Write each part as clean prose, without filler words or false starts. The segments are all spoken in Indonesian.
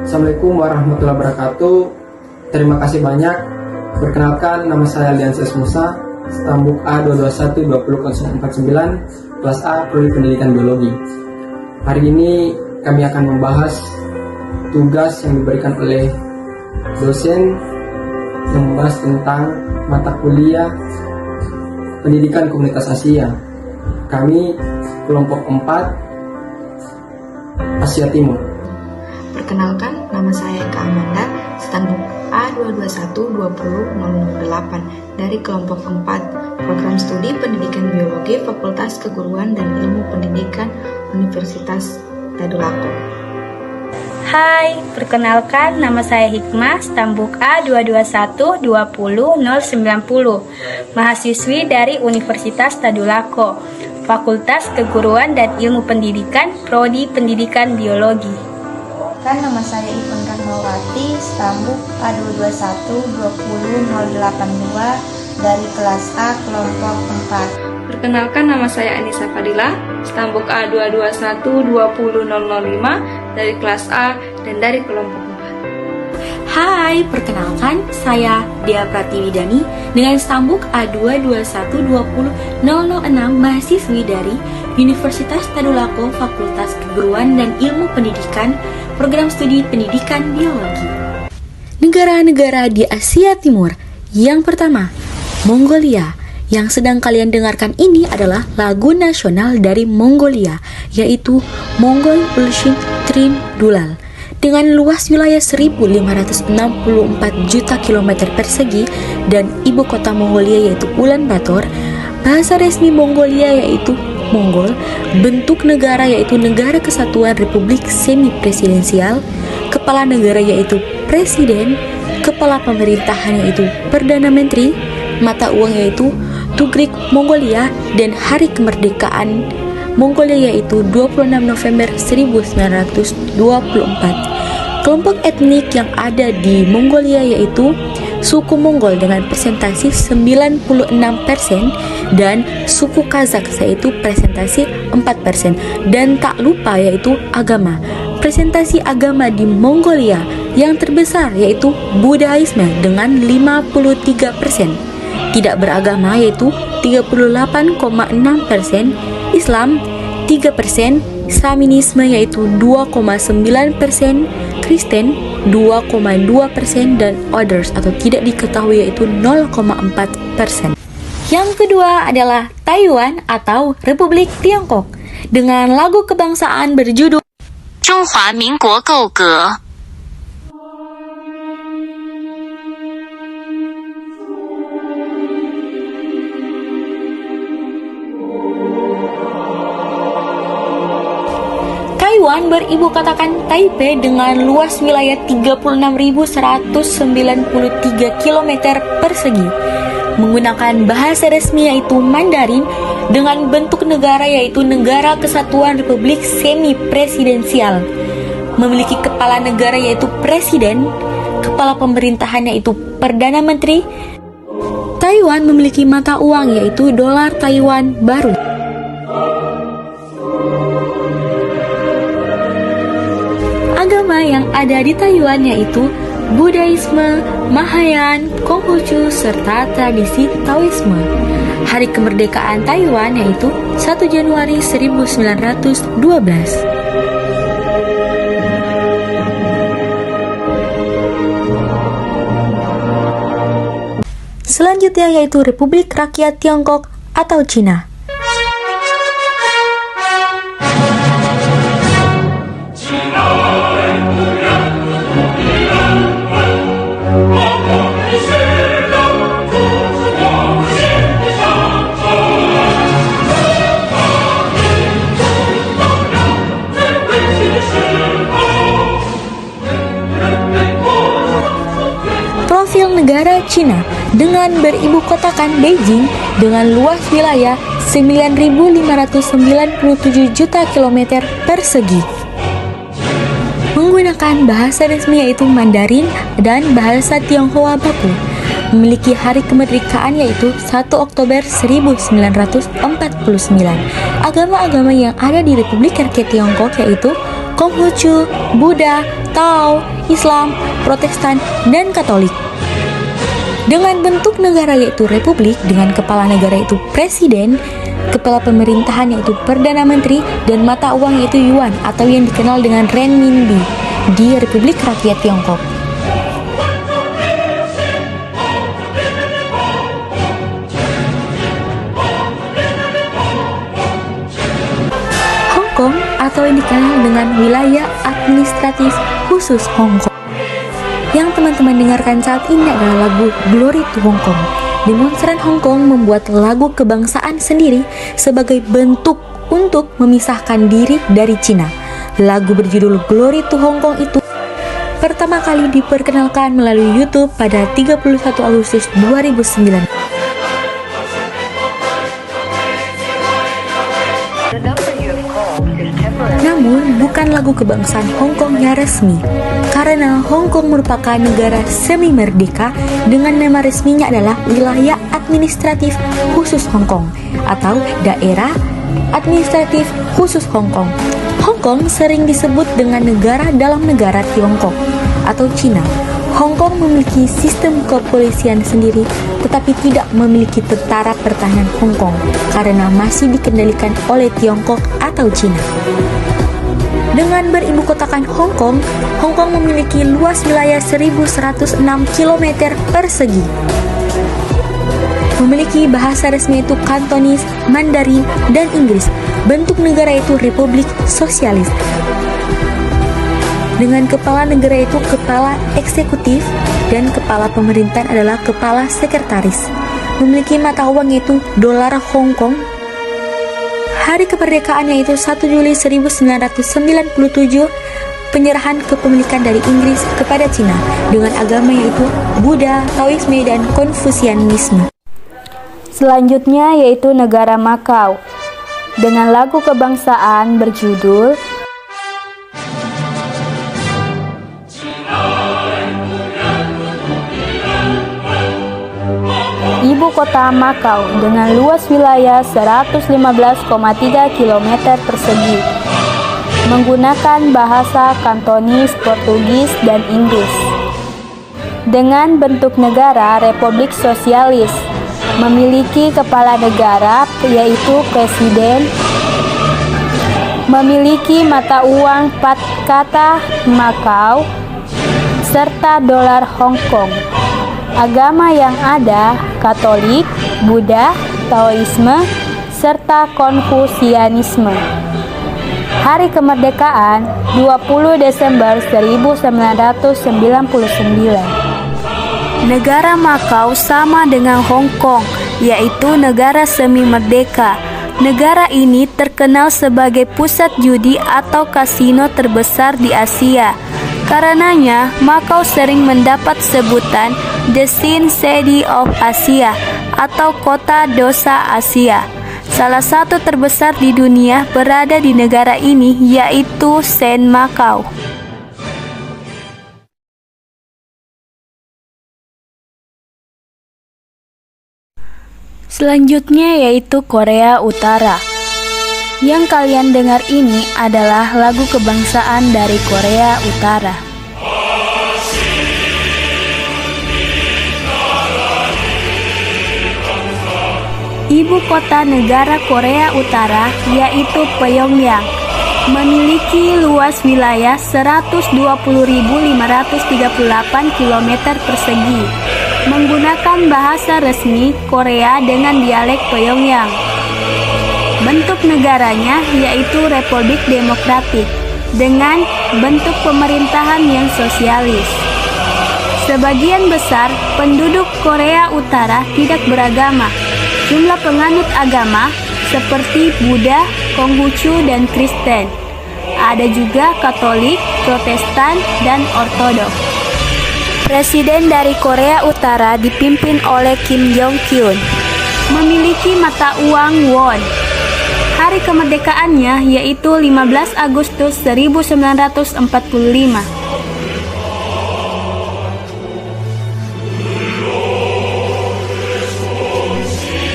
Assalamualaikum warahmatullahi wabarakatuh. Terima kasih banyak. Perkenalkan, nama saya Lianses Musa, Stambuk A221-2049, kelas A, Prodi Pendidikan Biologi. Hari ini kami akan membahas tugas yang diberikan oleh dosen yang membahas tentang mata kuliah Pendidikan Komunitas Asia. Kami kelompok 4 Asia Timur. Perkenalkan, nama saya Eka Amanda, Stambuk A221-20008 dari kelompok 4 Program Studi Pendidikan Biologi Fakultas Keguruan dan Ilmu Pendidikan Universitas Tadulako. Hai, perkenalkan nama saya Hikmah, Stambuk A221-20090, mahasiswi dari Universitas Tadulako, Fakultas Keguruan dan Ilmu Pendidikan, Prodi Pendidikan Biologi. Nama saya Ipon Rahmawati, Stambuk A221-20082 dari kelas A kelompok 4. Perkenalkan, nama saya Anissa Fadila, Stambuk A221-20005 dari kelas A dan dari kelompok 4. Hai, perkenalkan saya Dea Pratiwidani dengan Stambuk A221-20006, mahasiswi dari Universitas Tadulako, Fakultas Keguruan dan Ilmu Pendidikan, Program Studi Pendidikan Biologi. Negara-negara di Asia Timur. Yang pertama, Mongolia. Yang sedang kalian dengarkan ini adalah lagu nasional dari Mongolia, yaitu Mongol Ulshin Trin Dulal. Dengan luas wilayah 1564 juta kilometer persegi dan ibu kota Mongolia yaitu Ulaanbaatar, bahasa resmi Mongolia yaitu Mongol, bentuk negara yaitu Negara Kesatuan Republik Semi Presidensial, kepala negara yaitu Presiden, kepala pemerintahan yaitu Perdana Menteri, mata uang yaitu Tughrik Mongolia, dan hari kemerdekaan Mongolia yaitu 26 November 1924. Kelompok etnik yang ada di Mongolia yaitu suku Mongol dengan presentasi 96% dan suku Kazakh yaitu presentasi 4%, dan tak lupa yaitu agama. Presentasi agama di Mongolia yang terbesar yaitu Buddhaisme dengan 53%. Tidak beragama yaitu 38,6%, Islam 3%, Shamanisme yaitu 2,9%, Kristen 2,2%, dan others atau tidak diketahui yaitu 0,4%. Yang kedua adalah Taiwan atau Republik Tiongkok dengan lagu kebangsaan berjudul 中华民国构革。 Taiwan beribu kotakan Taipei dengan luas wilayah 36.193 km persegi. Menggunakan bahasa resmi yaitu Mandarin, dengan bentuk negara yaitu Negara Kesatuan Republik Semi Presidensial. Memiliki kepala negara yaitu Presiden, kepala pemerintahan yaitu Perdana Menteri. Taiwan memiliki mata uang yaitu dolar Taiwan baru. Agama yang ada di Taiwan yaitu Buddhaisme, Mahayana, Konghucu, serta tradisi Taoisme. Hari kemerdekaan Taiwan yaitu 1 Januari 1912. Selanjutnya yaitu Republik Rakyat Tiongkok atau Cina. Profil negara Cina dengan beribu kotakan Beijing dengan luas wilayah 9.597 juta kilometer persegi. Menggunakan bahasa resmi yaitu Mandarin dan bahasa Tionghoa baku. Memiliki hari kemerdekaan yaitu 1 Oktober 1949. Agama-agama yang ada di Republik Rakyat Tiongkok yaitu Konghucu, Buddha, Tao, Islam, Protestan, dan Katolik. Dengan bentuk negara yaitu republik, dengan kepala negara yaitu presiden, kepala pemerintahan yaitu perdana menteri, dan mata uang yaitu yuan atau yang dikenal dengan renminbi di Republik Rakyat Tiongkok. Hong Kong atau yang dikenal dengan wilayah administratif khusus Hong Kong. Yang teman-teman dengarkan saat ini adalah lagu Glory to Hong Kong. Demonstran Hong Kong membuat lagu kebangsaan sendiri sebagai bentuk untuk memisahkan diri dari Cina. Lagu berjudul Glory to Hong Kong itu pertama kali diperkenalkan melalui YouTube pada 31 Agustus 2009. Namun, bukan lagu kebangsaan Hong Kong yang resmi, karena Hong Kong merupakan negara semi-merdeka dengan nama resminya adalah Wilayah Administratif Khusus Hong Kong atau Daerah Administratif Khusus Hong Kong. Hong Kong sering disebut dengan negara dalam negara Tiongkok atau Cina. Hong Kong memiliki sistem kepolisian sendiri, tetapi tidak memiliki tentara pertahanan Hong Kong karena masih dikendalikan oleh Tiongkok atau Cina. Dengan beribukotakan Hong Kong, Hong Kong memiliki luas wilayah 1.106 km persegi. Memiliki bahasa resmi yaitu Kantonis, Mandarin, dan Inggris. Bentuk negara itu Republik Sosialis. Dengan kepala negara itu kepala eksekutif dan kepala pemerintahan adalah kepala sekretaris. Memiliki mata uang yaitu dolar Hong Kong. Hari kemerdekaan yaitu 1 Juli 1997, penyerahan kepemilikan dari Inggris kepada Cina dengan agama yaitu Buddha, Taoisme, dan Konfusianisme. Selanjutnya yaitu negara Makau dengan lagu kebangsaan berjudul Ibu kota Makau dengan luas wilayah 115,3 km persegi, menggunakan bahasa Kantonis, Portugis, dan Inggris. Dengan bentuk negara Republik Sosialis, memiliki kepala negara yaitu presiden, memiliki mata uang kata Makau, serta dolar Hong Kong. Agama yang ada Katolik, Buddha, Taoisme, serta Konfusianisme. Hari kemerdekaan 20 Desember 1999. Negara Makau sama dengan Hong Kong, yaitu negara semi merdeka. Negara ini terkenal sebagai pusat judi atau kasino terbesar di Asia. Karenanya, Makau sering mendapat sebutan The Sin City of Asia atau Kota Dosa Asia. Salah satu terbesar di dunia berada di negara ini yaitu Saint Makau. Selanjutnya yaitu Korea Utara. Yang kalian dengar ini adalah lagu kebangsaan dari Korea Utara. Ibu kota negara Korea Utara yaitu Pyongyang, memiliki luas wilayah 120.538 km persegi, menggunakan bahasa resmi Korea dengan dialek Pyongyang. Bentuk negaranya yaitu Republik Demokratik dengan bentuk pemerintahan yang sosialis. Sebagian besar penduduk Korea Utara tidak beragama. Jumlah penganut agama seperti Buddha, Konghucu, dan Kristen. Ada juga Katolik, Protestan, dan Ortodoks. Presiden dari Korea Utara dipimpin oleh Kim Jong-un. Memiliki mata uang won. Hari kemerdekaannya yaitu 15 Agustus 1945.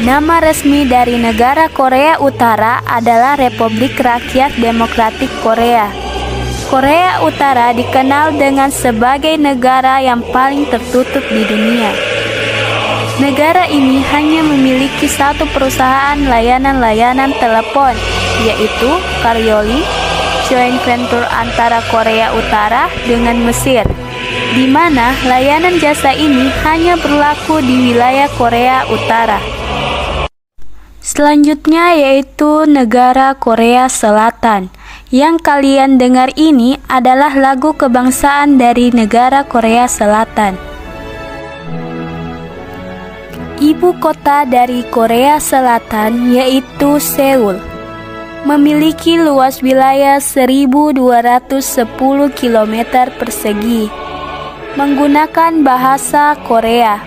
Nama resmi dari negara Korea Utara adalah Republik Rakyat Demokratik Korea. Korea Utara dikenal dengan sebagai negara yang paling tertutup di dunia. Negara ini hanya memiliki satu perusahaan layanan-layanan telepon, yaitu Koreolink, joint venture antara Korea Utara dengan Mesir, di mana layanan jasa ini hanya berlaku di wilayah Korea Utara. Selanjutnya yaitu negara Korea Selatan. Yang kalian dengar ini adalah lagu kebangsaan dari negara Korea Selatan. Ibu kota dari Korea Selatan yaitu Seoul. Memiliki luas wilayah 1.210 km persegi. Menggunakan bahasa Korea.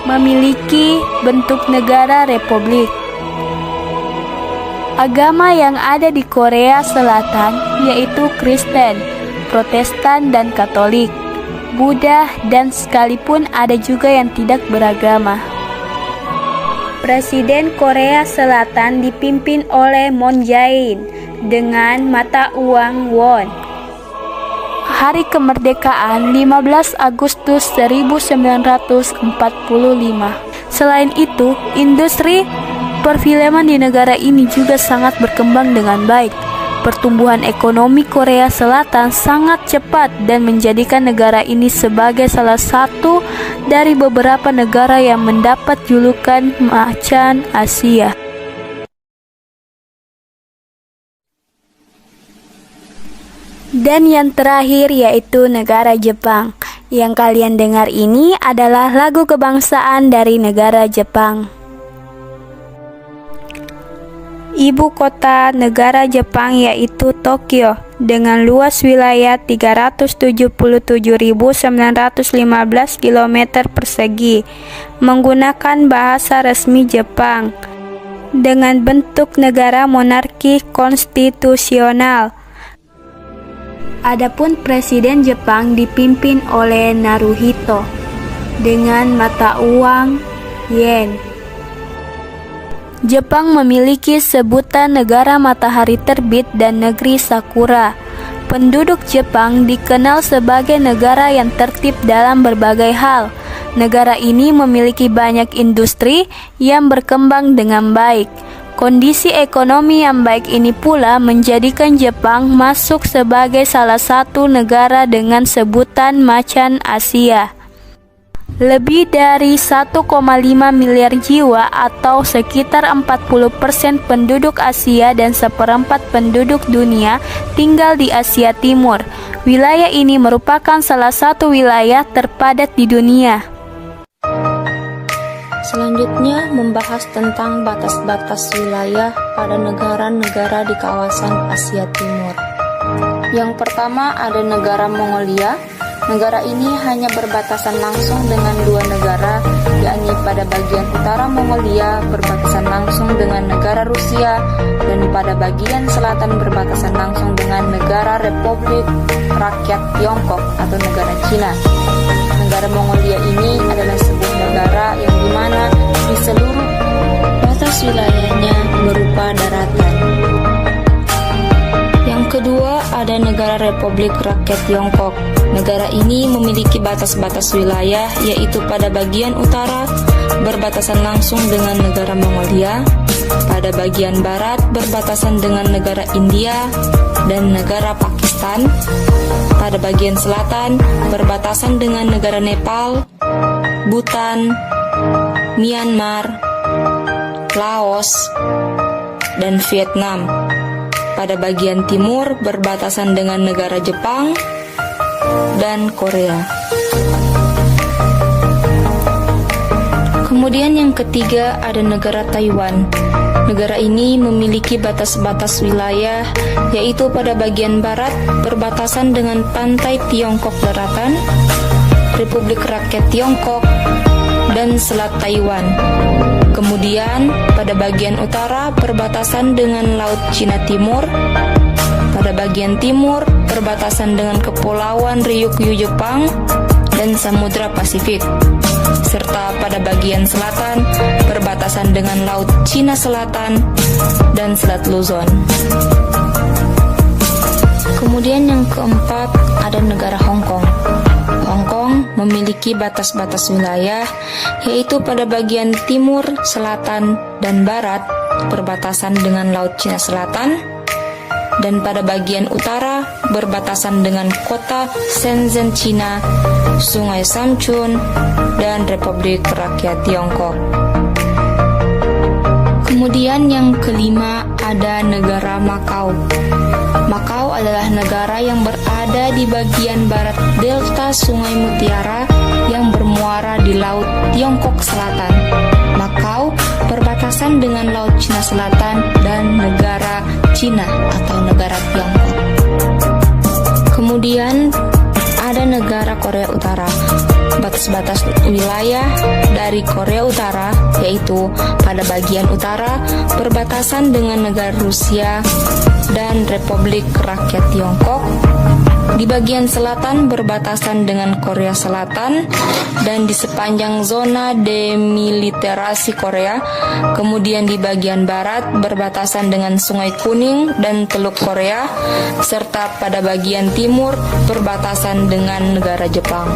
Memiliki bentuk negara republik. Agama yang ada di Korea Selatan yaitu Kristen, Protestan dan Katolik, Buddha dan sekalipun ada juga yang tidak beragama. Presiden Korea Selatan dipimpin oleh Moon Jae-in dengan mata uang won. Hari kemerdekaan 15 Agustus 1945. Selain itu, industri perfilman di negara ini juga sangat berkembang dengan baik. Pertumbuhan ekonomi Korea Selatan sangat cepat dan menjadikan negara ini sebagai salah satu dari beberapa negara yang mendapat julukan Macan Asia. Dan yang terakhir yaitu negara Jepang. Yang kalian dengar ini adalah lagu kebangsaan dari negara Jepang. Ibu kota negara Jepang yaitu Tokyo dengan luas wilayah 377.915 km persegi, menggunakan bahasa resmi Jepang dengan bentuk negara monarki konstitusional. Adapun presiden Jepang dipimpin oleh Naruhito dengan mata uang yen. Jepang memiliki sebutan negara matahari terbit dan negeri sakura. Penduduk Jepang dikenal sebagai negara yang tertib dalam berbagai hal. Negara ini memiliki banyak industri yang berkembang dengan baik. Kondisi ekonomi yang baik ini pula menjadikan Jepang masuk sebagai salah satu negara dengan sebutan Macan Asia. Lebih dari 1,5 miliar jiwa atau sekitar 40% penduduk Asia dan seperempat penduduk dunia tinggal di Asia Timur. Wilayah ini merupakan salah satu wilayah terpadat di dunia. Selanjutnya membahas tentang batas-batas wilayah pada negara-negara di kawasan Asia Timur. Yang pertama ada negara Mongolia. Negara ini hanya berbatasan langsung dengan dua negara, yakni pada bagian utara Mongolia berbatasan langsung dengan negara Rusia dan pada bagian selatan berbatasan langsung dengan negara Republik Rakyat Tiongkok atau negara Cina. Negara Mongolia ini adalah sebuah negara yang dimana di seluruh batas wilayahnya berupa daratan. Yang kedua ada negara Republik Rakyat Tiongkok. Negara ini memiliki batas-batas wilayah, yaitu pada bagian utara berbatasan langsung dengan negara Mongolia, pada bagian barat berbatasan dengan negara India dan negara Pakistan, pada bagian selatan berbatasan dengan negara Nepal, Bhutan, Myanmar, Laos, dan Vietnam. Pada bagian timur berbatasan dengan negara Jepang dan Korea. Kemudian yang ketiga ada negara Taiwan. Negara ini memiliki batas-batas wilayah, yaitu pada bagian barat berbatasan dengan pantai Tiongkok Daratan, Republik Rakyat Tiongkok, dan Selat Taiwan. Kemudian pada bagian utara berbatasan dengan Laut Cina Timur, pada bagian timur berbatasan dengan Kepulauan Ryukyu Jepang dan Samudra Pasifik, serta pada bagian selatan berbatasan dengan Laut Cina Selatan dan Selat Luzon. Kemudian yang keempat ada negara Hong Kong. Hong Kong memiliki batas-batas wilayah, yaitu pada bagian timur, selatan, dan barat berbatasan dengan Laut Cina Selatan, dan pada bagian utara berbatasan dengan kota Shenzhen, Cina, Sungai Samchun, dan Republik Rakyat Tiongkok. Kemudian yang kelima ada negara Makau. Makau adalah negara yang berada di bagian barat delta Sungai Mutiara yang bermuara di Laut Tiongkok Selatan. Makau berbatasan dengan Laut Cina Selatan dan negara Cina atau negara Tiongkok. Kemudian ada negara Korea Utara. Batas-batas wilayah dari Korea Utara yaitu pada bagian utara berbatasan dengan negara Rusia dan Republik Rakyat Tiongkok, di bagian selatan berbatasan dengan Korea Selatan dan di sepanjang zona demilitarisasi Korea, kemudian di bagian barat berbatasan dengan Sungai Kuning dan Teluk Korea, serta pada bagian timur berbatasan dengan negara Jepang.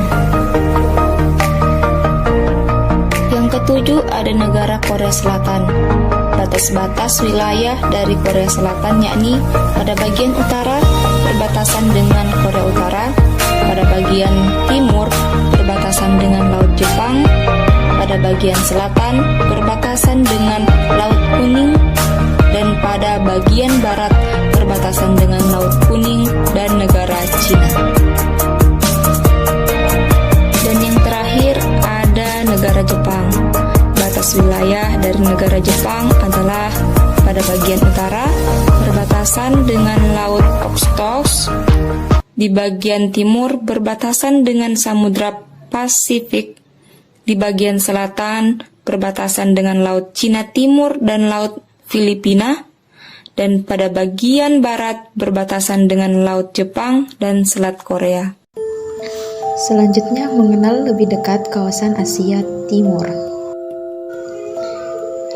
Yang ketujuh ada negara Korea Selatan. Batas-batas wilayah dari Korea Selatan yakni pada bagian utara berbatasan dengan Korea Utara, pada bagian timur berbatasan dengan Laut Jepang, pada bagian selatan berbatasan dengan Laut Kuning, dan pada bagian barat berbatasan dengan Laut Kuning dan negara Cina. Dan yang terakhir ada negara Jepang. Batas wilayah dari negara Jepang adalah pada bagian utara berbatasan dengan Laut Okhotsk, di bagian timur berbatasan dengan Samudra Pasifik, di bagian selatan berbatasan dengan Laut Cina Timur dan Laut Filipina, dan pada bagian barat berbatasan dengan Laut Jepang dan Selat Korea. Selanjutnya mengenal lebih dekat kawasan Asia Timur.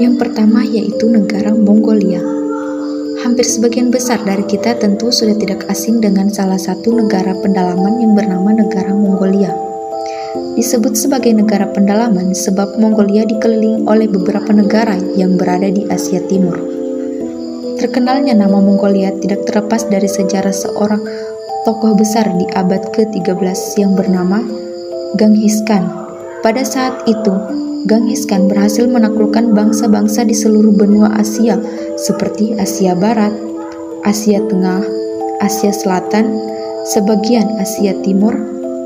Yang pertama yaitu negara Mongolia. Hampir sebagian besar dari kita tentu sudah tidak asing dengan salah satu negara pendalaman yang bernama negara Mongolia. Disebut sebagai negara pendalaman sebab Mongolia dikelilingi oleh beberapa negara yang berada di Asia Timur. Terkenalnya nama Mongolia tidak terlepas dari sejarah seorang tokoh besar di abad ke-13 yang bernama Genghis Khan. Pada saat itu, Genghis Khan berhasil menaklukkan bangsa-bangsa di seluruh benua Asia seperti Asia Barat, Asia Tengah, Asia Selatan, sebagian Asia Timur,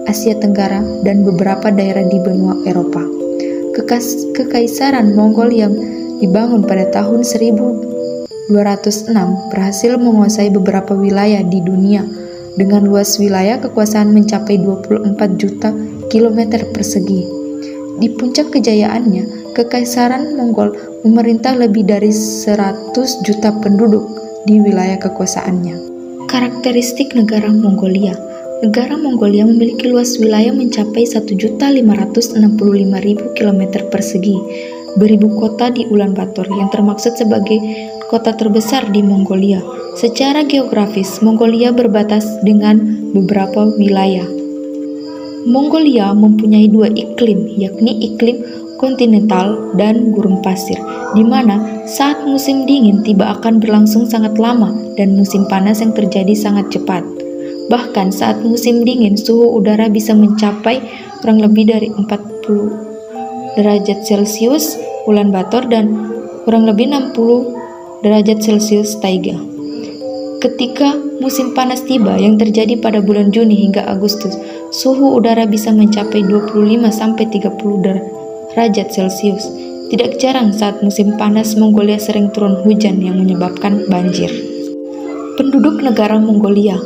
Asia Tenggara, dan beberapa daerah di benua Eropa. Kekaisaran Mongol yang dibangun pada tahun 1206 berhasil menguasai beberapa wilayah di dunia dengan luas wilayah kekuasaan mencapai 24 juta kilometer persegi. Di puncak kejayaannya, Kekaisaran Mongol memerintah lebih dari 100 juta penduduk di wilayah kekuasaannya. Karakteristik negara Mongolia. Negara Mongolia memiliki luas wilayah mencapai 1.565.000 km persegi, beribu kota di Ulaanbaatar yang termaksud sebagai kota terbesar di Mongolia. Secara geografis, Mongolia berbatas dengan beberapa wilayah. Mongolia mempunyai dua iklim, yakni iklim kontinental dan gurun pasir, di mana saat musim dingin tiba akan berlangsung sangat lama dan musim panas yang terjadi sangat cepat. Bahkan saat musim dingin, suhu udara bisa mencapai kurang lebih dari 40 derajat Celcius Ulaanbaatar dan kurang lebih 60 derajat Celcius taiga. Ketika musim panas tiba yang terjadi pada bulan Juni hingga Agustus, suhu udara bisa mencapai 25-30 derajat Celcius. Tidak jarang saat musim panas, Mongolia sering turun hujan yang menyebabkan banjir. Penduduk negara Mongolia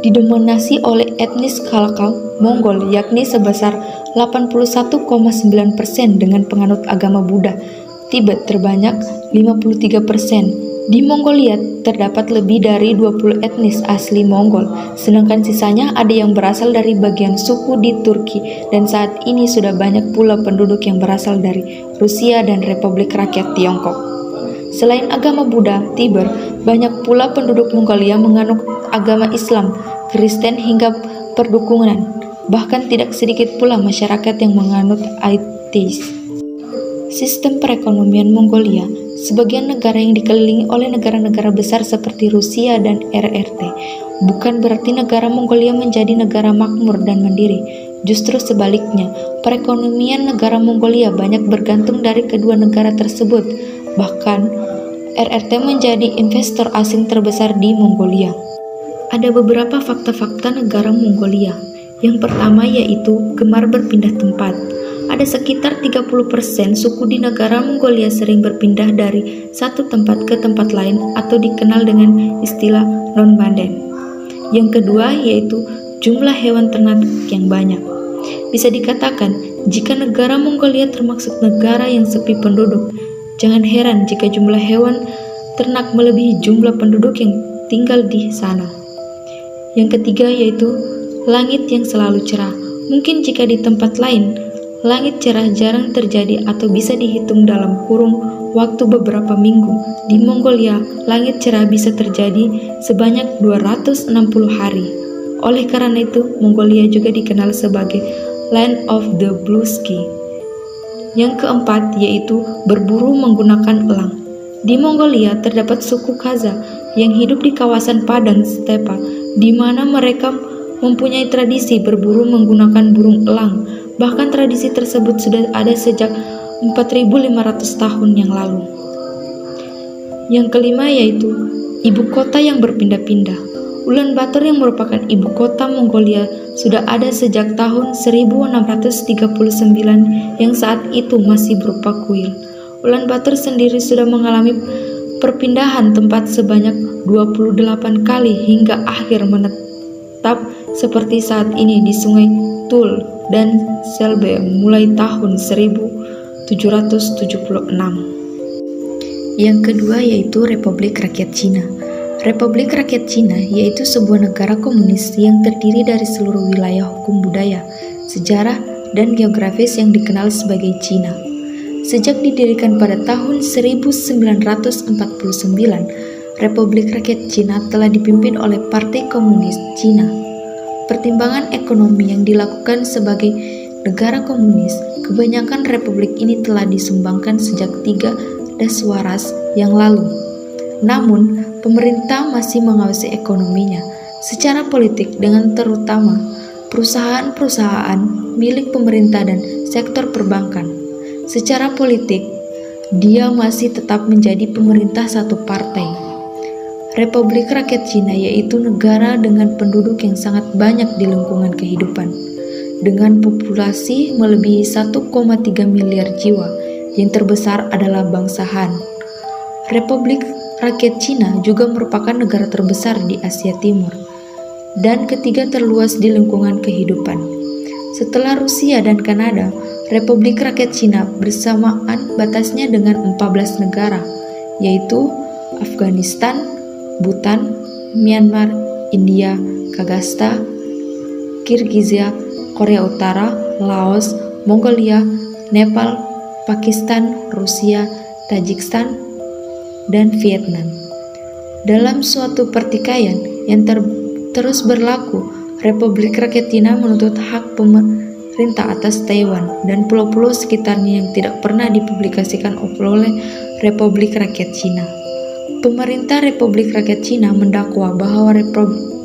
didominasi oleh etnis Khalkha Mongol, yakni sebesar 81,9% dengan penganut agama Buddha. Tibet terbanyak 53%. Di Mongolia terdapat lebih dari 20 etnis asli Mongol, sedangkan sisanya ada yang berasal dari bagian suku di Turki, dan saat ini sudah banyak pula penduduk yang berasal dari Rusia dan Republik Rakyat Tiongkok. Selain agama Buddha, Tibet, banyak pula penduduk Mongolia menganut agama Islam, Kristen hingga perdukunan. Bahkan tidak sedikit pula masyarakat yang menganut ateis. Sistem perekonomian Mongolia, sebagian negara yang dikelilingi oleh negara-negara besar seperti Rusia dan RRT, bukan berarti negara Mongolia menjadi negara makmur dan mandiri. Justru sebaliknya, perekonomian negara Mongolia banyak bergantung dari kedua negara tersebut. Bahkan, RRT menjadi investor asing terbesar di Mongolia. Ada beberapa fakta-fakta negara Mongolia. Yang pertama yaitu gemar berpindah tempat. Ada sekitar 30% suku di negara Mongolia sering berpindah dari satu tempat ke tempat lain atau dikenal dengan istilah non-banden. Yang kedua yaitu jumlah hewan ternak yang banyak. Bisa dikatakan, jika negara Mongolia termasuk negara yang sepi penduduk, jangan heran jika jumlah hewan ternak melebihi jumlah penduduk yang tinggal di sana. Yang ketiga yaitu langit yang selalu cerah. Mungkin jika di tempat lain, langit cerah jarang terjadi atau bisa dihitung dalam kurung waktu beberapa minggu. Di Mongolia, langit cerah bisa terjadi sebanyak 260 hari. Oleh karena itu, Mongolia juga dikenal sebagai Land of the Blue Sky. Yang keempat yaitu berburu menggunakan elang. Di Mongolia terdapat suku Khaza yang hidup di kawasan padang stepa, di mana mereka mempunyai tradisi berburu menggunakan burung elang. Bahkan tradisi tersebut sudah ada sejak 4.500 tahun yang lalu. Yang kelima yaitu ibu kota yang berpindah-pindah. Ulaanbaatar yang merupakan ibu kota Mongolia sudah ada sejak tahun 1639 yang saat itu masih berupa kuil. Ulaanbaatar sendiri sudah mengalami perpindahan tempat sebanyak 28 kali hingga akhir menetap seperti saat ini di Sungai Tul dan Selbe mulai tahun 1776. Yang kedua yaitu Republik Rakyat Cina. Republik Rakyat Cina yaitu sebuah negara komunis yang terdiri dari seluruh wilayah hukum budaya, sejarah, dan geografis yang dikenal sebagai Cina. Sejak didirikan pada tahun 1949, Republik Rakyat Cina telah dipimpin oleh Partai Komunis Cina. Pertimbangan ekonomi yang dilakukan sebagai negara komunis, kebanyakan republik ini telah disumbangkan sejak 3 Daswaras yang lalu. Namun, pemerintah masih mengawasi ekonominya secara politik dengan terutama perusahaan-perusahaan milik pemerintah dan sektor perbankan. Secara politik, dia masih tetap menjadi pemerintah satu partai. Republik Rakyat Cina yaitu negara dengan penduduk yang sangat banyak di lingkungan kehidupan, dengan populasi melebihi 1,3 miliar jiwa, yang terbesar adalah bangsa Han. Republik Rakyat Cina juga merupakan negara terbesar di Asia Timur, dan ketiga terluas di lingkungan kehidupan. Setelah Rusia dan Kanada, Republik Rakyat Cina bersamaan batasnya dengan 14 negara, yaitu Afghanistan, Bhutan, Myanmar, India, Kazakhstan, Kirgizia, Korea Utara, Laos, Mongolia, Nepal, Pakistan, Rusia, Tajikistan, dan Vietnam. Dalam suatu pertikaian yang terus berlaku, Republik Rakyat Cina menuntut hak pemerintah atas Taiwan dan pulau-pulau sekitarnya yang tidak pernah dipublikasikan oleh Republik Rakyat Cina. Pemerintah Republik Rakyat Cina mendakwa bahwa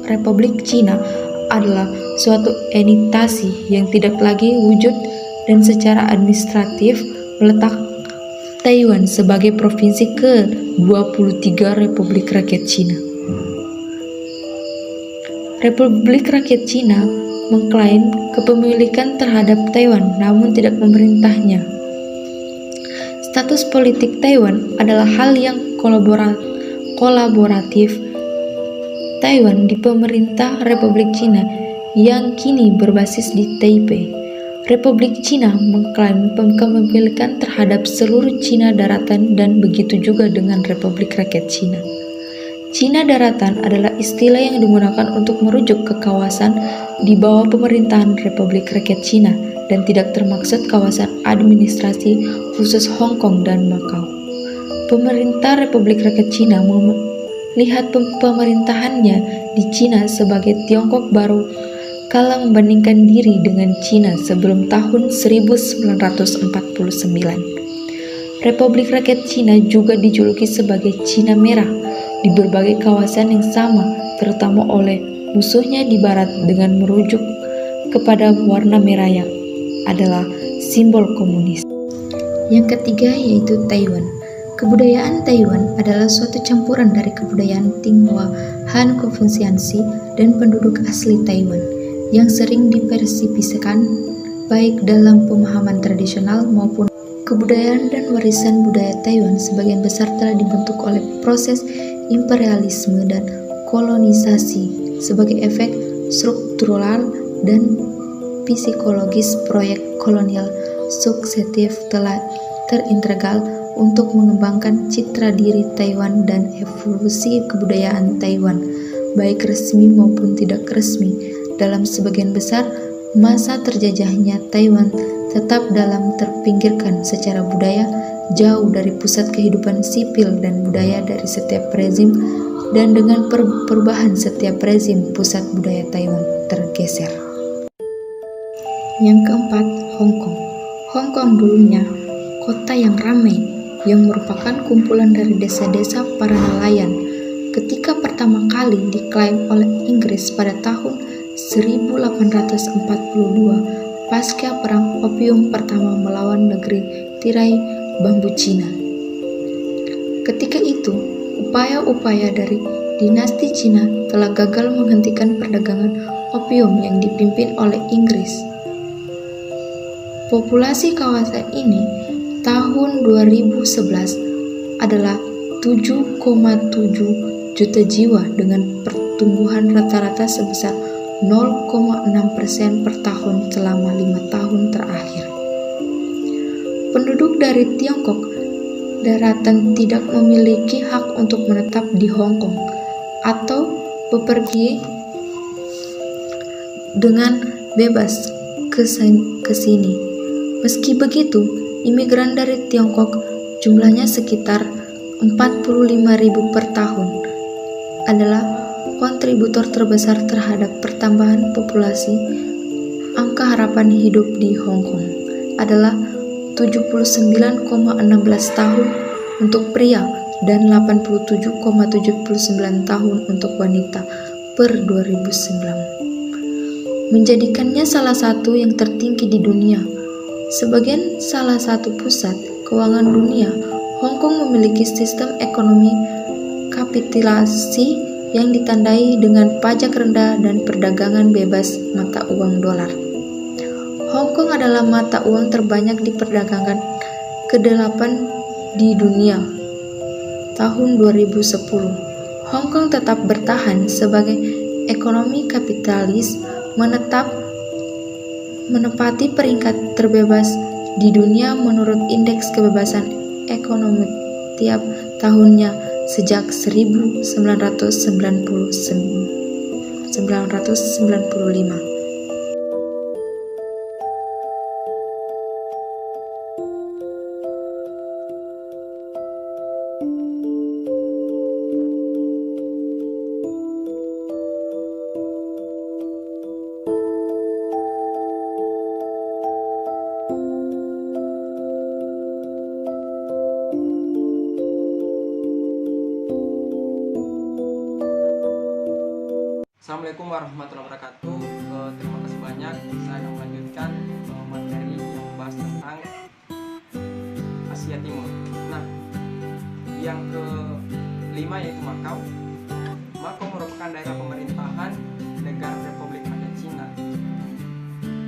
Republik Cina adalah suatu entitas yang tidak lagi wujud dan secara administratif meletak Taiwan sebagai provinsi ke-23 Republik Rakyat Cina. Republik Rakyat Cina mengklaim kepemilikan terhadap Taiwan namun tidak memerintahnya. Status politik Taiwan adalah hal yang kolaboratif. Taiwan di pemerintah Republik Cina yang kini berbasis di Taipei. Republik Cina mengklaim kepemilikan terhadap seluruh Cina daratan dan begitu juga dengan Republik Rakyat Cina. Cina daratan adalah istilah yang digunakan untuk merujuk ke kawasan di bawah pemerintahan Republik Rakyat Cina dan tidak termaksud kawasan administrasi khusus Hong Kong dan Macau. Pemerintah Republik Rakyat Cina melihat pemerintahannya di Cina sebagai Tiongkok baru kala membandingkan diri dengan Cina sebelum tahun 1949. Republik Rakyat Cina juga dijuluki sebagai Cina Merah di berbagai kawasan yang sama, terutama oleh musuhnya di barat dengan merujuk kepada warna merah yang adalah simbol komunis. Yang ketiga yaitu Taiwan. Kebudayaan Taiwan adalah suatu campuran dari kebudayaan Tionghoa, Han, Konfusiansi, dan penduduk asli Taiwan yang sering dipersepisahkan baik dalam pemahaman tradisional maupun kebudayaan dan warisan budaya Taiwan sebagian besar telah dibentuk oleh proses imperialisme dan kolonisasi sebagai efek struktural dan psikologis proyek kolonial suksetif telah terintegral untuk mengembangkan citra diri Taiwan dan evolusi kebudayaan Taiwan, baik resmi maupun tidak resmi. Dalam sebagian besar, masa terjajahnya Taiwan tetap dalam terpinggirkan secara budaya, jauh dari pusat kehidupan sipil dan budaya dari setiap rezim, dan dengan perubahan setiap rezim, pusat budaya Taiwan tergeser. Yang keempat, Hong Kong. Hong Kong dulunya kota yang ramai, yang merupakan kumpulan dari desa-desa para nelayan. Ketika pertama kali diklaim oleh Inggris pada tahun 1842 pasca Perang Opium pertama melawan negeri tirai bambu Cina. Ketika itu, upaya-upaya dari dinasti Cina telah gagal menghentikan perdagangan opium yang dipimpin oleh Inggris. Populasi kawasan ini tahun 2011 adalah 7,7 juta jiwa dengan pertumbuhan rata-rata sebesar 0,6% per tahun selama 5 tahun terakhir. Penduduk dari Tiongkok daratan tidak memiliki hak untuk menetap di Hong Kong atau bepergian dengan bebas ke sini. Meski begitu, imigran dari Tiongkok jumlahnya sekitar 45.000 per tahun adalah kontributor terbesar terhadap pertambahan populasi. Angka harapan hidup di Hong Kong adalah 79,16 tahun untuk pria dan 87,79 tahun untuk wanita per 2009, menjadikannya salah satu yang tertinggi di dunia. Sebagai salah satu pusat keuangan dunia, Hong Kong memiliki sistem ekonomi kapitalisasi yang ditandai dengan pajak rendah dan perdagangan bebas mata uang dolar. Hong Kong adalah mata uang terbanyak diperdagangkan ke-8 di dunia. Tahun 2010, Hong Kong tetap bertahan sebagai ekonomi kapitalis, menepati peringkat terbebas di dunia menurut Indeks Kebebasan Ekonomi tiap tahunnya sejak 1995. Assalamualaikum warahmatullahi wabarakatuh. Terima kasih banyak. Saya akan melanjutkan materi yang membahas tentang Asia Timur. Nah, yang kelima yaitu Makau. Makau merupakan daerah pemerintahan negara Republik Rakyat Cina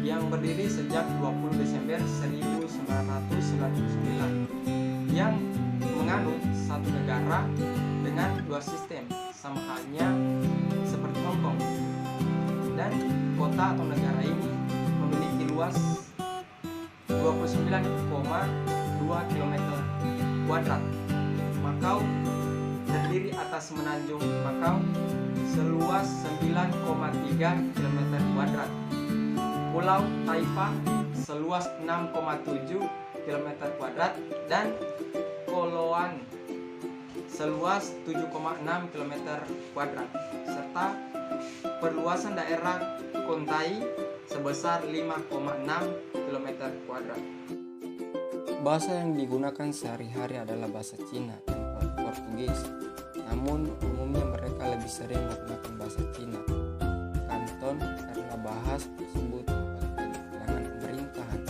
yang berdiri sejak 20 Desember 1999 yang menganut satu negara dengan dua sistem, sama halnya seperti Hong Kong. Dan kota atau negara ini memiliki luas 29,2 km kuadrat. Makau terdiri atas Semenanjung Makau seluas 9,3 km kuadrat, Pulau Taifa seluas 6,7 km kuadrat, dan Koloan seluas 7,6 km kuadrat, serta perluasan daerah Kontai sebesar 5,6 km². Bahasa yang digunakan sehari-hari adalah bahasa Cina dan Portugis. Namun umumnya mereka lebih sering menggunakan bahasa Cina Kanton karena bahasa tersebut dipakai di kalangan pemerintahan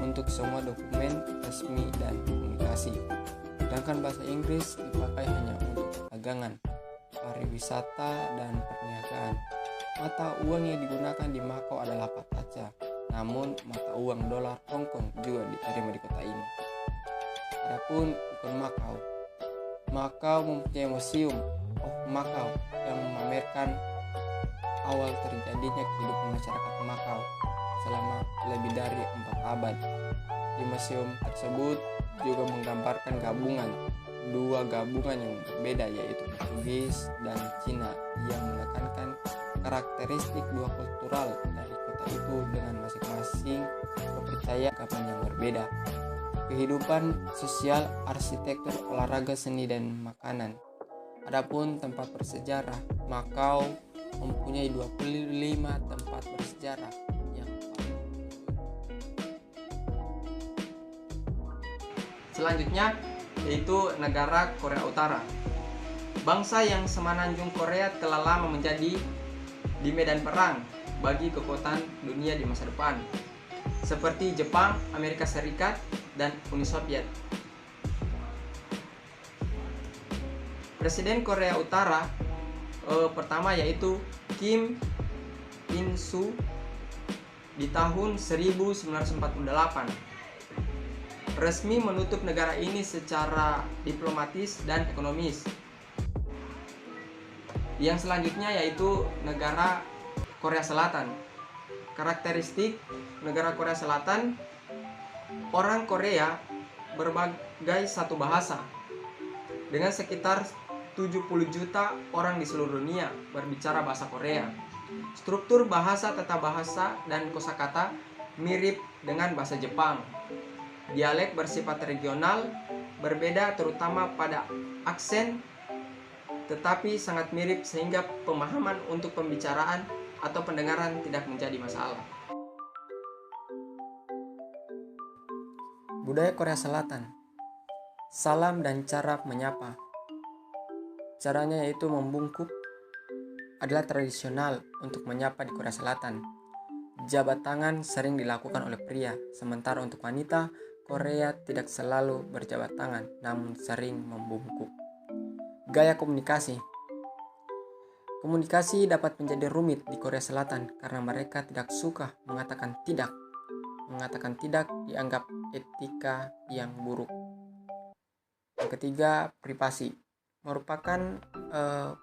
untuk semua dokumen resmi dan komunikasi. Sedangkan bahasa Inggris dipakai hanya untuk perdagangan, pariwisata, dan perniagaan. Mata uang yang digunakan di Makau adalah pataca, namun mata uang dolar Hong Kong juga diterima di kota ini. Adapun ikon Makau, Makau mempunyai museum Makau yang memamerkan awal terjadinya kehidupan masyarakat Makau selama lebih dari 4 abad. Di museum tersebut juga menggambarkan dua gabungan yang berbeda, yaitu Portugis dan Cina, yang menekankan karakteristik dua kultural dari kota itu dengan masing-masing kepercayaan yang berbeda. Kehidupan sosial, arsitektur, olahraga, seni, dan makanan. Adapun tempat bersejarah, Makau mempunyai 25 tempat bersejarah yang selanjutnya yaitu negara Korea Utara. Bangsa yang semenanjung Korea telah lama menjadi di medan perang bagi kekuatan dunia di masa depan, seperti Jepang, Amerika Serikat, dan Uni Soviet. Presiden Korea Utara pertama yaitu Kim Il-sung di tahun 1948 resmi menutup negara ini secara diplomatis dan ekonomis. Yang selanjutnya yaitu negara Korea Selatan. Karakteristik negara Korea Selatan, orang Korea berbagai satu bahasa dengan sekitar 70 juta orang di seluruh dunia berbicara bahasa Korea. Struktur bahasa, tata bahasa, dan kosakata mirip dengan bahasa Jepang. Dialek bersifat regional, berbeda terutama pada aksen, tetapi sangat mirip sehingga pemahaman untuk pembicaraan atau pendengaran tidak menjadi masalah. Budaya Korea Selatan. Salam dan cara menyapa. Caranya yaitu membungkuk adalah tradisional untuk menyapa di Korea Selatan. Jabat tangan sering dilakukan oleh pria, sementara untuk wanita, Korea tidak selalu berjabat tangan, namun sering membungkuk. Gaya komunikasi. Komunikasi dapat menjadi rumit di Korea Selatan karena mereka tidak suka mengatakan tidak. Mengatakan tidak dianggap etika yang buruk. Yang ketiga, privasi. Merupakan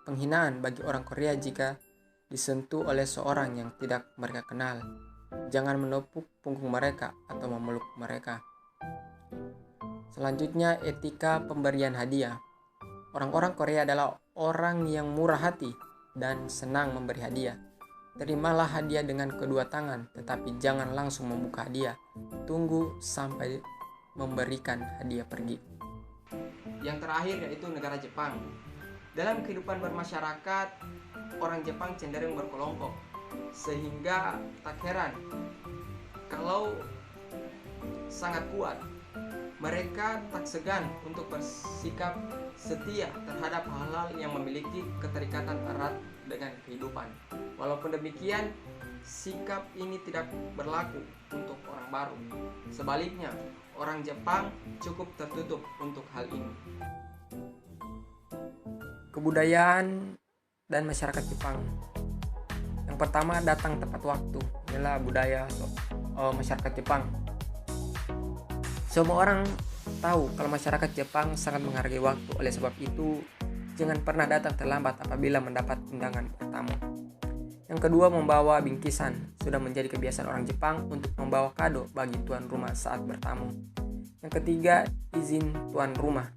penghinaan bagi orang Korea jika disentuh oleh seorang yang tidak mereka kenal. Jangan menepuk punggung mereka atau memeluk mereka. Selanjutnya, etika pemberian hadiah. Orang-orang Korea adalah orang yang murah hati dan senang memberi hadiah. Terimalah hadiah dengan kedua tangan, tetapi jangan langsung membuka hadiah. Tunggu sampai memberikan hadiah pergi. Yang terakhir yaitu negara Jepang. Dalam kehidupan bermasyarakat, orang Jepang cenderung berkelompok, sehingga tak heran kalau sangat kuat. Mereka tak segan untuk bersikap setia terhadap hal-hal yang memiliki keterikatan erat dengan kehidupan. Walaupun demikian, sikap ini tidak berlaku untuk orang baru. Sebaliknya, orang Jepang cukup tertutup untuk hal ini. Kebudayaan dan masyarakat Jepang. Yang pertama, datang tepat waktu. Inilah budaya masyarakat Jepang. Semua orang tahu kalau masyarakat Jepang sangat menghargai waktu. Oleh sebab itu, jangan pernah datang terlambat apabila mendapat undangan bertamu. Yang kedua, membawa bingkisan. Sudah menjadi kebiasaan orang Jepang untuk membawa kado bagi tuan rumah saat bertamu. Yang ketiga, izin tuan rumah.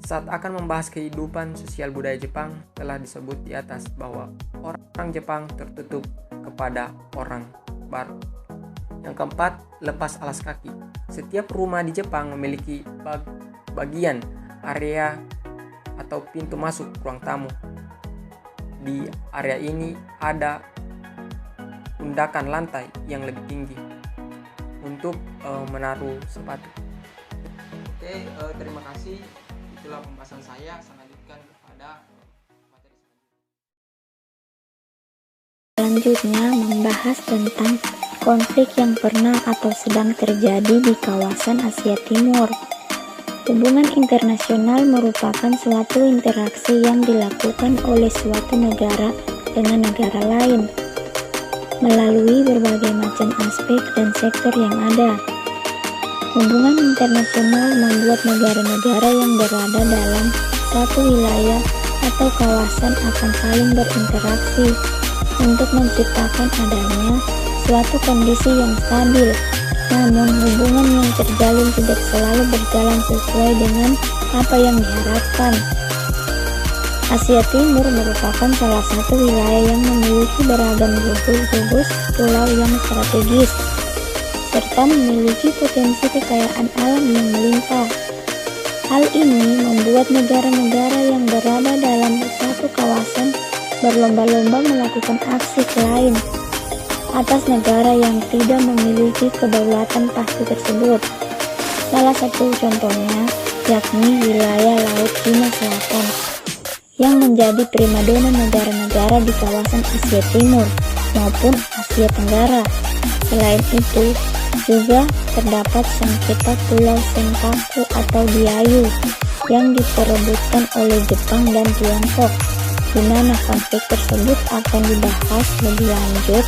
Saat akan membahas kehidupan sosial budaya Jepang, telah disebut di atas bahwa orang Jepang tertutup kepada orang baru. Yang keempat, lepas alas kaki. Setiap rumah di Jepang memiliki bagian area atau pintu masuk ruang tamu. di area ini ada undakan lantai yang lebih tinggi untuk menaruh sepatu. Oke, terima kasih. Itulah pembahasan saya. Saya lanjutkan kepada materi selanjutnya membahas tentang konflik yang pernah atau sedang terjadi di kawasan Asia Timur. Hubungan internasional merupakan suatu interaksi yang dilakukan oleh suatu negara dengan negara lain melalui berbagai macam aspek dan sektor yang ada. Hubungan internasional membuat negara-negara yang berada dalam satu wilayah atau kawasan akan saling berinteraksi untuk menciptakan adanya suatu kondisi yang stabil. Namun, hubungan yang terjalin tidak selalu berjalan sesuai dengan apa yang diharapkan. Asia Timur merupakan salah satu wilayah yang memiliki beragam gugus pulau yang strategis, serta memiliki potensi kekayaan alam yang melimpah. Hal ini membuat negara-negara yang berada dalam satu kawasan berlomba-lomba melakukan aksi lain atas negara yang tidak memiliki kedaulatan pasti tersebut. Salah satu contohnya yakni wilayah Laut Cina Selatan yang menjadi primadona negara-negara di kawasan Asia Timur maupun Asia Tenggara. Selain itu, juga terdapat sengketa Pulau Senkaku atau Diaoyu yang diperebutkan oleh Jepang dan Tiongkok, di mana konflik tersebut akan dibahas lebih lanjut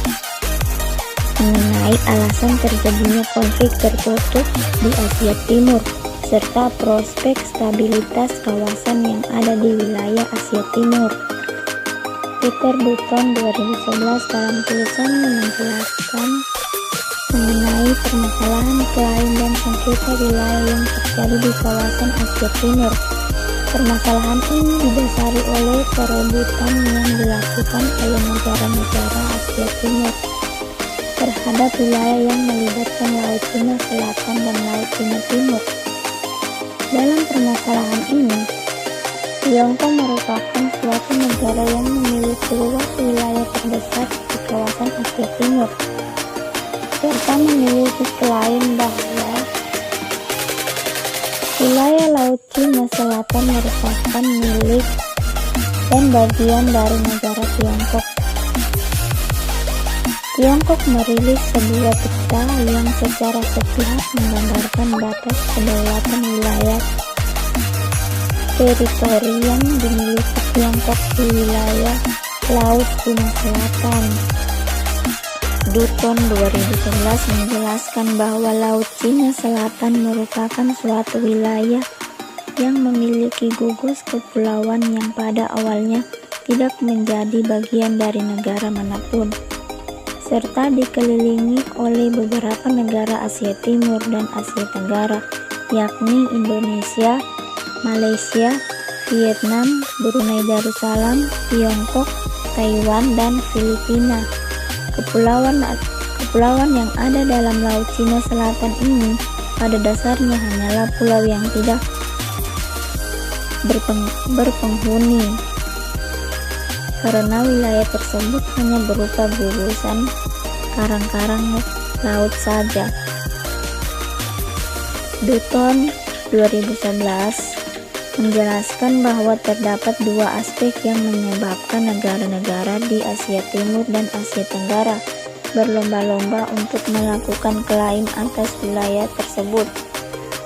mengenai alasan terjadinya konflik tertutup di Asia Timur serta prospek stabilitas kawasan yang ada di wilayah Asia Timur. Peter Dutton 2011 dalam tulisannya menjelaskan mengenai permasalahan klaim dan sengketa wilayah yang terjadi di kawasan Asia Timur. Permasalahan ini didasari oleh perebutan yang dilakukan oleh negara-negara Asia Timur terhadap wilayah yang melibatkan Laut Cina Selatan dan Laut Cina Timur. Dalam permasalahan ini, Tiongkok merupakan suatu negara yang memiliki luas wilayah terbesar di kawasan Asia Timur, serta memiliki klaim bahwa wilayah Laut Cina Selatan merupakan milik dan bagian dari negara Tiongkok. Tiongkok merilis sebuah peta yang secara sepihak menggambarkan batas kedaulatan wilayah teritori yang dimiliki Tiongkok di wilayah Laut Cina Selatan. Dutton 2011 menjelaskan bahwa Laut Cina Selatan merupakan suatu wilayah yang memiliki gugus kepulauan yang pada awalnya tidak menjadi bagian dari negara manapun, serta dikelilingi oleh beberapa negara Asia Timur dan Asia Tenggara, yakni Indonesia, Malaysia, Vietnam, Brunei Darussalam, Tiongkok, Taiwan, dan Filipina. Kepulauan yang ada dalam Laut Cina Selatan ini pada dasarnya hanyalah pulau yang tidak berpenghuni, karena wilayah tersebut hanya berupa gugusan karang-karang laut saja. Dutton 2011 menjelaskan bahwa terdapat dua aspek yang menyebabkan negara-negara di Asia Timur dan Asia Tenggara berlomba-lomba untuk melakukan klaim atas wilayah tersebut.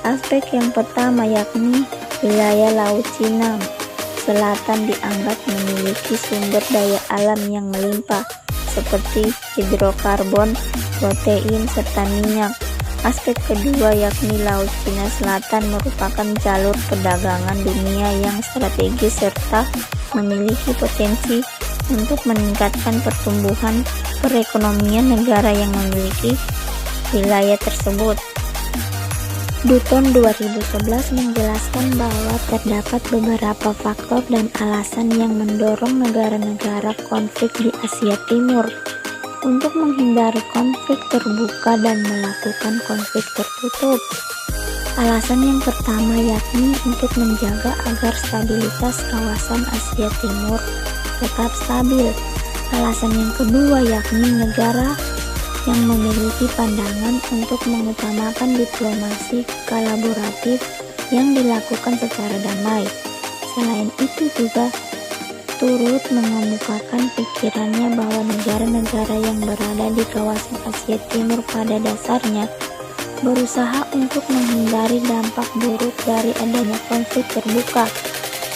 Aspek yang pertama yakni wilayah Laut Cina Selatan dianggap memiliki sumber daya alam yang melimpah seperti hidrokarbon, protein, serta minyak. Aspek kedua yakni Laut Cina Selatan merupakan jalur perdagangan dunia yang strategis serta memiliki potensi untuk meningkatkan pertumbuhan perekonomian negara yang memiliki wilayah tersebut. Dutton 2011 menjelaskan bahwa terdapat beberapa faktor dan alasan yang mendorong negara-negara konflik di Asia Timur untuk menghindari konflik terbuka dan melakukan konflik tertutup. Alasan yang pertama yakni untuk menjaga agar stabilitas kawasan Asia Timur tetap stabil. Alasan yang kedua yakni negara yang memiliki pandangan untuk mengutamakan diplomasi kolaboratif yang dilakukan secara damai. Selain itu juga turut mengemukakan pikirannya bahwa negara-negara yang berada di kawasan Asia Timur pada dasarnya berusaha untuk menghindari dampak buruk dari adanya konflik terbuka.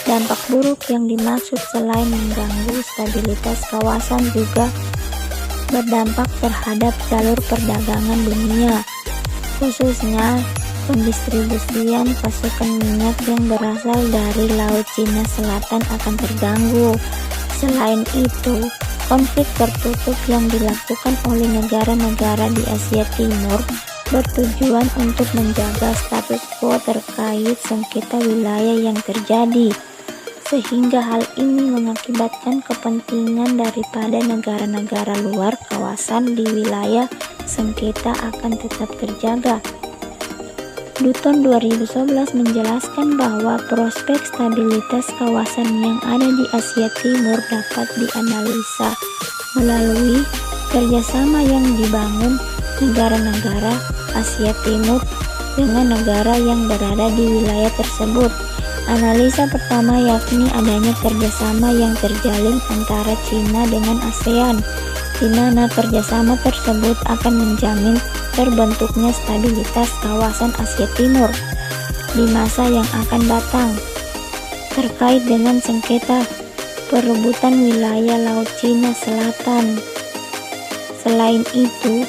Dampak buruk yang dimaksud selain mengganggu stabilitas kawasan juga berdampak terhadap jalur perdagangan dunia, khususnya pendistribusian pasukan minyak yang berasal dari Laut Cina Selatan akan terganggu. Selain itu, konflik tertutup yang dilakukan oleh negara-negara di Asia Timur bertujuan untuk menjaga status quo terkait sengketa wilayah yang terjadi, sehingga hal ini mengakibatkan kepentingan daripada negara-negara luar kawasan di wilayah sengketa akan tetap terjaga. Dutton 2011 menjelaskan bahwa prospek stabilitas kawasan yang ada di Asia Timur dapat dianalisa melalui kerjasama yang dibangun negara-negara Asia Timur dengan negara yang berada di wilayah tersebut. Analisa pertama yakni adanya kerjasama yang terjalin antara China dengan ASEAN, di mana kerjasama tersebut akan menjamin terbentuknya stabilitas kawasan Asia Timur di masa yang akan datang. Terkait dengan sengketa perebutan wilayah Laut Cina Selatan, selain itu,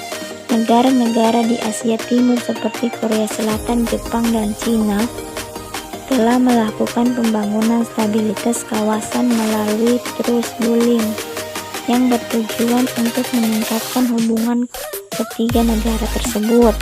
negara-negara di Asia Timur seperti Korea Selatan, Jepang, dan Cina telah melakukan pembangunan stabilitas kawasan melalui truce bullying yang bertujuan untuk meningkatkan hubungan ketiga negara tersebut.